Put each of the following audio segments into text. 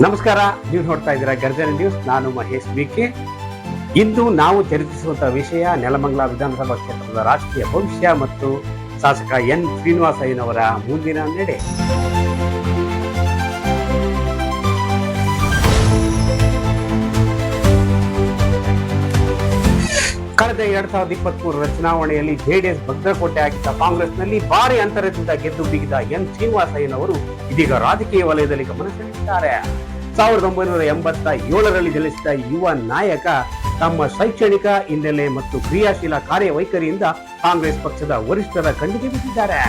ನಮಸ್ಕಾರ, ನೀವು ನೋಡ್ತಾ ಇದ್ದೀರಾ ಗರ್ಜನೆ ನ್ಯೂಸ್. ನಾನು ಮಹೇಶ್ ಬಿಕೆ. ಇಂದು ನಾವು ಚರ್ಚಿಸುವಂತಹ ವಿಷಯ ನೆಲಮಂಗಲ ವಿಧಾನಸಭಾ ಕ್ಷೇತ್ರದ ರಾಜಕೀಯ ಭವಿಷ್ಯ ಮತ್ತು ಶಾಸಕ ಎನ್ ಶ್ರೀನಿವಾಸಯ್ಯನವರ ಮುಂದಿನ ನಡೆ. ಕಳೆದ 2023 ಚುನಾವಣೆಯಲ್ಲಿ ಜೆಡಿಎಸ್ ಭದ್ರಕೋಟೆ ಆಗಿದ್ದ ಕಾಂಗ್ರೆಸ್ನಲ್ಲಿ ಭಾರಿ ಅಂತರದಿಂದ ಗೆದ್ದು ಬಿಗಿದ ಎನ್ ಶ್ರೀನಿವಾಸಯ್ಯನವರು ಇದೀಗ ರಾಜಕೀಯ ವಲಯದಲ್ಲಿ ಗಮನ ಸೆಳೆದಿದ್ದಾರೆ. 1987ರಲ್ಲಿ ಜನಿಸಿದ ಯುವ ನಾಯಕ ತಮ್ಮ ಶೈಕ್ಷಣಿಕ ಹಿನ್ನೆಲೆ ಮತ್ತು ಕ್ರಿಯಾಶೀಲ ಕಾರ್ಯವೈಖರಿಯಿಂದ ಕಾಂಗ್ರೆಸ್ ಪಕ್ಷದ ವರಿಷ್ಠರ ಕಣ್ಣಿಗೆ ಬಿದ್ದಿದ್ದಾರೆ.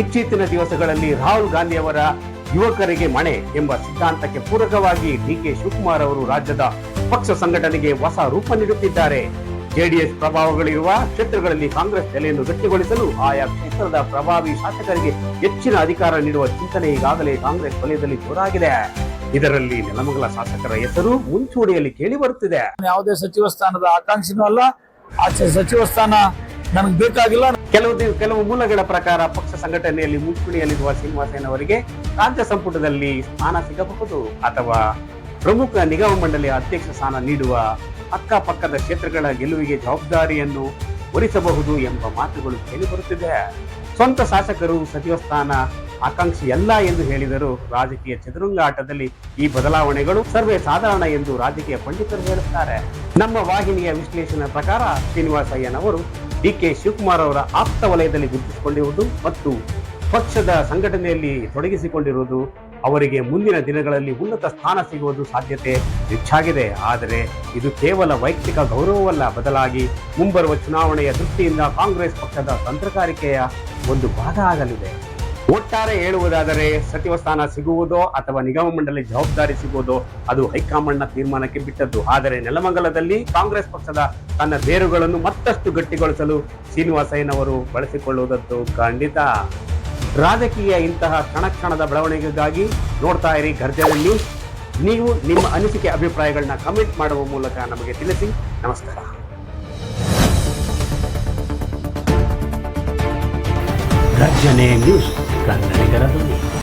ಇತ್ತೀಚಿನ ದಿವಸಗಳಲ್ಲಿ ರಾಹುಲ್ ಗಾಂಧಿ ಅವರ ಯುವಕರಿಗೆ ಮಣೆ ಎಂಬ ಸಿದ್ಧಾಂತಕ್ಕೆ ಪೂರಕವಾಗಿ ಡಿಕೆ ಶಿವಕುಮಾರ್ ಅವರು ರಾಜ್ಯದ ಪಕ್ಷ ಸಂಘಟನೆಗೆ ಹೊಸ ರೂಪ ನೀಡುತ್ತಿದ್ದಾರೆ. ಜೆಡಿಎಸ್ ಪ್ರಭಾವಗಳಿರುವ ಕ್ಷೇತ್ರಗಳಲ್ಲಿ ಕಾಂಗ್ರೆಸ್ ನೆಲೆಯನ್ನು ಗಟ್ಟಿಗೊಳಿಸಲು ಆಯಾ ಕ್ಷೇತ್ರದ ಪ್ರಭಾವಿ ಶಾಸಕರಿಗೆ ಹೆಚ್ಚಿನ ಅಧಿಕಾರ ನೀಡುವ ಚಿಂತನೆ ಈಗಾಗಲೇ ಕಾಂಗ್ರೆಸ್ ವಲಯದಲ್ಲಿ ಜೋರಾಗಿದೆ. ಇದರಲ್ಲಿ ನೆಲಮಂಗಲ ಶಾಸಕರ ಹೆಸರು ಮುಂಚೂಣಿಯಲ್ಲಿ ಕೇಳಿ ಬರುತ್ತಿದೆ. ಯಾವುದೇ ಸಚಿವ ಸ್ಥಾನದ ಆಕಾಂಕ್ಷಿನೂ ಅಲ್ಲ, ಆಚೆ ಸಚಿವ ಸ್ಥಾನ ನನಗೆ ಬೇಕಾಗಿಲ್ಲ. ಕೆಲವು ಮೂಲಗಳ ಪ್ರಕಾರ ಪಕ್ಷ ಸಂಘಟನೆಯಲ್ಲಿ ಮುಂಚೂಣಿಯಲ್ಲಿರುವ ಶ್ರೀನಿವಾಸಯ್ಯನವರಿಗೆ ರಾಜ್ಯ ಸಂಪುಟದಲ್ಲಿ ಸ್ಥಾನ ಸಿಗಬಹುದು ಅಥವಾ ಪ್ರಮುಖ ನಿಗಮ ಮಂಡಳಿಯ ಅಧ್ಯಕ್ಷ ಸ್ಥಾನ ನೀಡುವ ಅಕ್ಕಪಕ್ಕದ ಕ್ಷೇತ್ರಗಳ ಗೆಲುವಿಗೆ ಜವಾಬ್ದಾರಿಯನ್ನು ಹೊರಿಸಬಹುದು ಎಂಬ ಮಾತುಗಳು ಕೇಳಿಬರುತ್ತಿದೆ. ಸ್ವಂತ ಶಾಸಕರು ಸಚಿವ ಸ್ಥಾನ ಆಕಾಂಕ್ಷಿಯಲ್ಲ ಎಂದು ಹೇಳಿದರು. ರಾಜಕೀಯ ಚದುರಂಗಾಟದಲ್ಲಿ ಈ ಬದಲಾವಣೆಗಳು ಸರ್ವೇ ಸಾಧಾರಣ ಎಂದು ರಾಜಕೀಯ ಪಂಡಿತರು ಹೇಳುತ್ತಾರೆ. ನಮ್ಮ ವಾಹಿನಿಯ ವಿಶ್ಲೇಷಣೆ ಪ್ರಕಾರ ಶ್ರೀನಿವಾಸಯ್ಯನವರು ಡಿಕೆ ಶಿವಕುಮಾರ್ ಅವರ ಆಪ್ತ ವಲಯದಲ್ಲಿ ಗುರುತಿಸಿಕೊಂಡಿರುವುದು ಮತ್ತು ಪಕ್ಷದ ಸಂಘಟನೆಯಲ್ಲಿ ತೊಡಗಿಸಿಕೊಂಡಿರುವುದು ಅವರಿಗೆ ಮುಂದಿನ ದಿನಗಳಲ್ಲಿ ಉನ್ನತ ಸ್ಥಾನ ಸಿಗುವುದು ಸಾಧ್ಯತೆ ಹೆಚ್ಚಾಗಿದೆ. ಆದರೆ ಇದು ಕೇವಲ ವೈಯಕ್ತಿಕ ಗೌರವವಲ್ಲ, ಬದಲಾಗಿ ಮುಂಬರುವ ಚುನಾವಣೆಯ ದೃಷ್ಟಿಯಿಂದ ಕಾಂಗ್ರೆಸ್ ಪಕ್ಷದ ತಂತ್ರಗಾರಿಕೆಯ ಒಂದು ಭಾಗ ಆಗಲಿದೆ. ಒಟ್ಟಾರೆ ಹೇಳುವುದಾದರೆ ಸಚಿವ ಸ್ಥಾನ ಸಿಗುವುದೋ ಅಥವಾ ನಿಗಮ ಮಂಡಳಿ ಜವಾಬ್ದಾರಿ ಸಿಗುವುದೋ ಅದು ಹೈಕಮಾಂಡ್ನ ತೀರ್ಮಾನಕ್ಕೆ ಬಿಟ್ಟದ್ದು. ಆದರೆ ನೆಲಮಂಗಲದಲ್ಲಿ ಕಾಂಗ್ರೆಸ್ ಪಕ್ಷದ ತನ್ನ ಬೇರುಗಳನ್ನು ಮತ್ತಷ್ಟು ಗಟ್ಟಿಗೊಳಿಸಲು ಶ್ರೀನಿವಾಸಯ್ಯನವರು ಬಳಸಿಕೊಳ್ಳುವುದಂತೂ ಖಂಡಿತ. ರಾಜಕೀಯ ಇಂತಹ ಕ್ಷಣದ ಬೆಳವಣಿಗೆಗಾಗಿ ನೋಡ್ತಾ ಇರಿ ಗರ್ಜನೆ ನ್ಯೂಸ್. ನೀವು ನಿಮ್ಮ ಅನಿಸಿಕೆ ಅಭಿಪ್ರಾಯಗಳನ್ನ ಕಮೆಂಟ್ ಮಾಡುವ ಮೂಲಕ ನಮಗೆ ತಿಳಿಸಿ. ನಮಸ್ಕಾರ. ಗರ್ಜನೆ ನ್ಯೂಸ್, ಕನ್ನಡಿಗರ ಧ್ವನಿ.